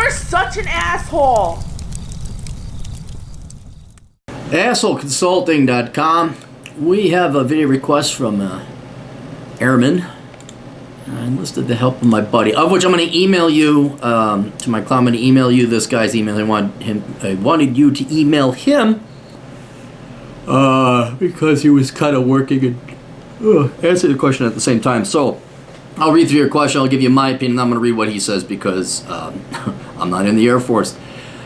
You're such an asshole. AssholeConsulting.com. We have a video request from Airman. I enlisted the help of my buddy, of which I'm going to email you to my client. I'm going to email you this guy's email. I wanted you to email him because he was kind of working and answer the question at the same time. So I'll read through your question. I'll give you my opinion. I'm going to read what he says because I'm not in the Air Force.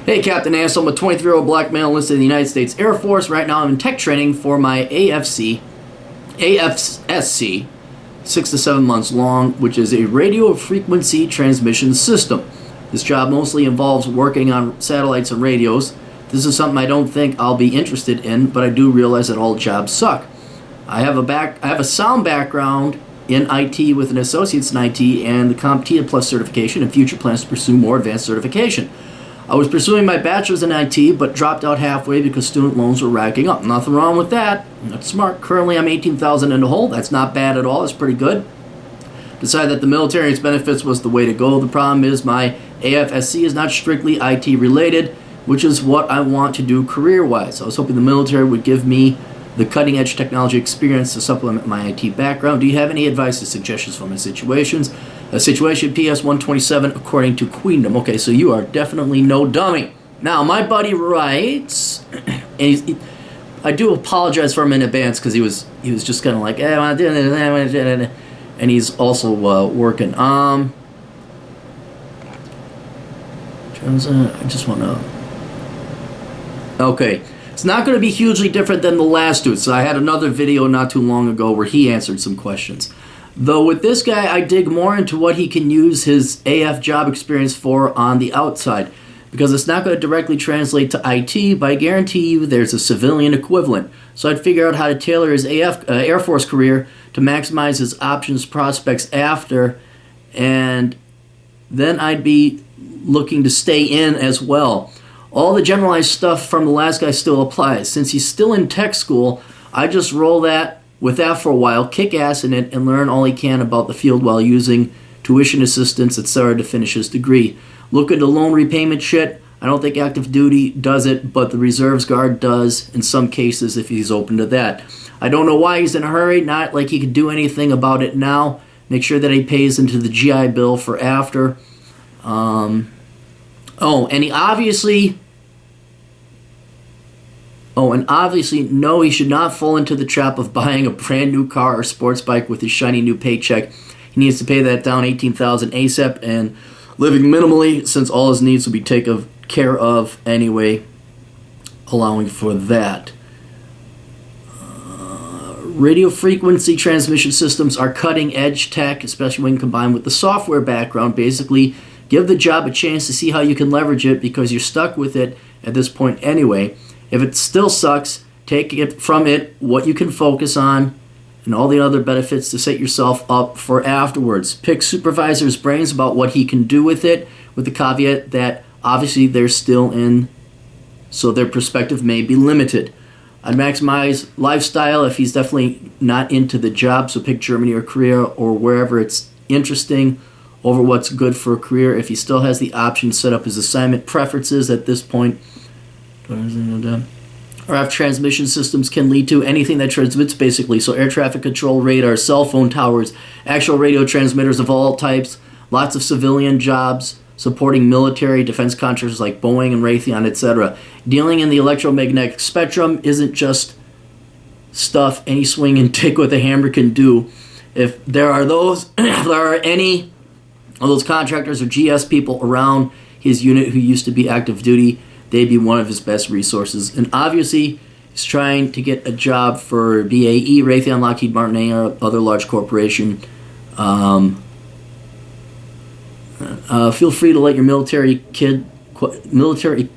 Hey, Captain Ass, I'm a 23-year-old black male enlisted in the United States Air Force. Right now I'm in tech training for my AFSC, 6 to 7 months long, which is a radio frequency transmission system. This job mostly involves working on satellites and radios. This is something I don't think I'll be interested in, but I do realize that all jobs suck. I have a sound background in IT with an associate's in IT and the CompTIA Plus certification and future plans to pursue more advanced certification. I was pursuing my bachelor's in IT, but dropped out halfway because student loans were racking up. Nothing wrong with that. That's smart. Currently, I'm $18,000 in the hole. That's not bad at all. It's pretty good. Decided that the military and its benefits was the way to go. The problem is my AFSC is not strictly IT related, which is what I want to do career-wise. I was hoping the military would give me the cutting-edge technology experience to supplement my IT background. Do you have any advice or suggestions for my situations? Situation PS 127 according to Queendom. Okay, so you are definitely no dummy. Now, my buddy writes, and I do apologize for him in advance because he was just kind of like, and he's also working. I just want to. Okay, it's not going to be hugely different than the last dude. So I had another video not too long ago where he answered some questions. Though with this guy, I dig more into what he can use his AF job experience for on the outside, because it's not going to directly translate to IT, but I guarantee you there's a civilian equivalent. So I'd figure out how to tailor his Air Force career to maximize his options prospects after, and then I'd be looking to stay in as well. All the generalized stuff from the last guy still applies. Since he's still in tech school, I just roll with that for a while, kick ass in it, and learn all he can about the field while using tuition assistance, etc. to finish his degree. Look into loan repayment shit. I don't think active duty does it, but the reserves guard does in some cases if he's open to that. I don't know why he's in a hurry, not like he could do anything about it now. Make sure that he pays into the GI Bill for after. And obviously, no, he should not fall into the trap of buying a brand new car or sports bike with his shiny new paycheck. He needs to pay that down $18,000 ASAP and living minimally, since all his needs will be taken care of anyway, allowing for that. Radio frequency transmission systems are cutting edge tech, especially when combined with the software background. Basically, give the job a chance to see how you can leverage it, because you're stuck with it at this point anyway. If it still sucks, take it from it what you can focus on and all the other benefits to set yourself up for afterwards. Pick supervisor's brains about what he can do with it, with the caveat that obviously they're still in, so their perspective may be limited. I'd maximize lifestyle if he's definitely not into the job, so pick Germany or Korea or wherever it's interesting over what's good for a career. If he still has the option to set up his assignment preferences at this point, RF transmission systems can lead to anything that transmits, basically. So air traffic control, radar, cell phone towers, actual radio transmitters of all types, lots of civilian jobs supporting military defense contractors like Boeing and Raytheon, etc. Dealing in the electromagnetic spectrum isn't just stuff any swinging dick with a hammer can do. If there are any of those contractors or GS people around his unit who used to be active duty, they'd be one of his best resources. And obviously, he's trying to get a job for BAE, Raytheon, Lockheed Martin, or other large corporation. Feel free to let your military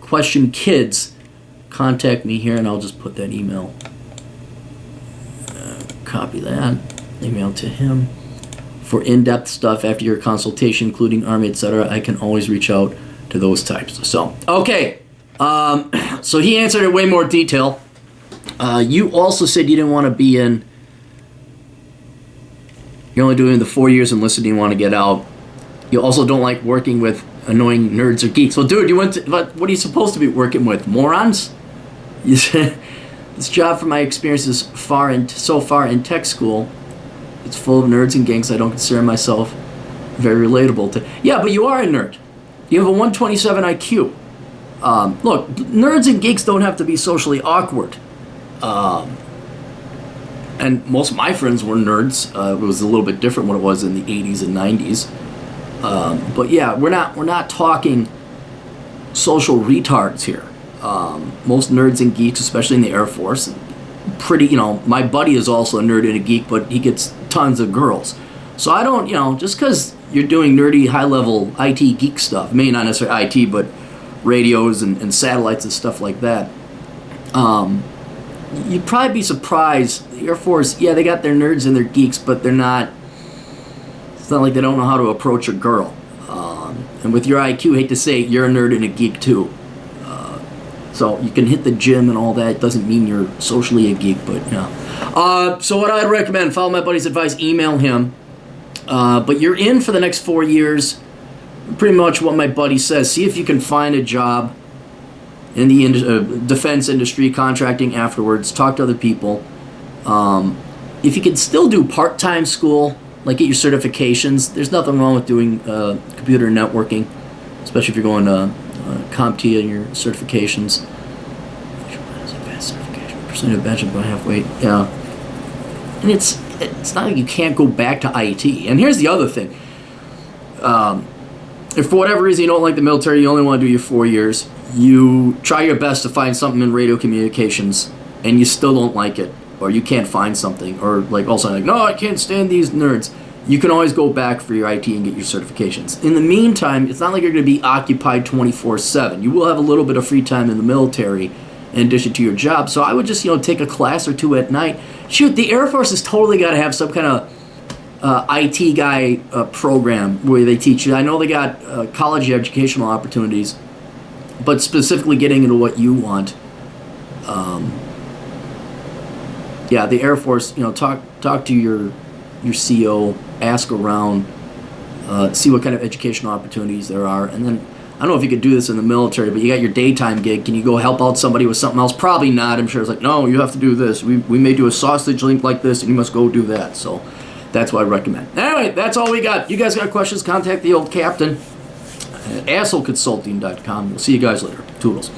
question kids contact me here, and I'll just put that email. Copy that. Email to him. For in-depth stuff after your consultation, including Army, etc., I can always reach out to those types. So, okay. So he answered in way more detail. You also said you didn't want to be in, you're only doing the 4 years enlisted and you want to get out. You also don't like working with annoying nerds or geeks. Well, dude, what are you supposed to be working with? Morons? This job, from my experiences so far in tech school, it's full of nerds and gangs I don't consider myself very relatable to. Yeah, but you are a nerd. You have a 127 IQ. Look, nerds and geeks don't have to be socially awkward. And most of my friends were nerds. It was a little bit different when it was in the 80s and 90s. But yeah, we're not talking social retards here. Most nerds and geeks, especially in the Air Force, my buddy is also a nerd and a geek, but he gets tons of girls. So I don't, just because you're doing nerdy, high-level IT geek stuff, maybe not necessarily IT, but radios and satellites and stuff like that, you'd probably be surprised. The Air Force, yeah, they got their nerds and their geeks, but it's not like they don't know how to approach a girl. And with your IQ, hate to say it, you're a nerd and a geek too. So you can hit the gym and all that. Doesn't mean you're socially a geek, but yeah. So what I'd recommend, follow my buddy's advice, email him. But you're in for the next 4 years. Pretty much what my buddy says. See if you can find a job in the defense industry, contracting afterwards. Talk to other people. If you can still do part-time school, like get your certifications, there's nothing wrong with doing computer networking, especially if you're going to CompTIA and your certifications. Advanced certification, percentage of bench by halfway. Yeah, and it's not like you can't go back to IT. And here's the other thing: if for whatever reason you don't like the military, you only want to do your 4 years, you try your best to find something in radio communications, and you still don't like it, or you can't find something, or like also like, no, I can't stand these nerds. You can always go back for your IT and get your certifications. In the meantime, it's not like you're going to be occupied 24/7. You will have a little bit of free time in the military in addition to your job. So I would just, take a class or two at night. Shoot, the Air Force has totally got to have some kind of IT guy program where they teach you. I know they got college educational opportunities, but specifically getting into what you want. Yeah, the Air Force, talk to your CO, ask around, see what kind of educational opportunities there are, and then I don't know if you could do this in the military, but you got your daytime gig. Can you go help out somebody with something else? Probably not. I'm sure it's like, no, you have to do this. We may do a sausage link like this, and you must go do that. So that's what I recommend. Anyway, that's all we got. You guys got questions? Contact the old captain at assholeconsulting.com. We'll see you guys later. Toodles.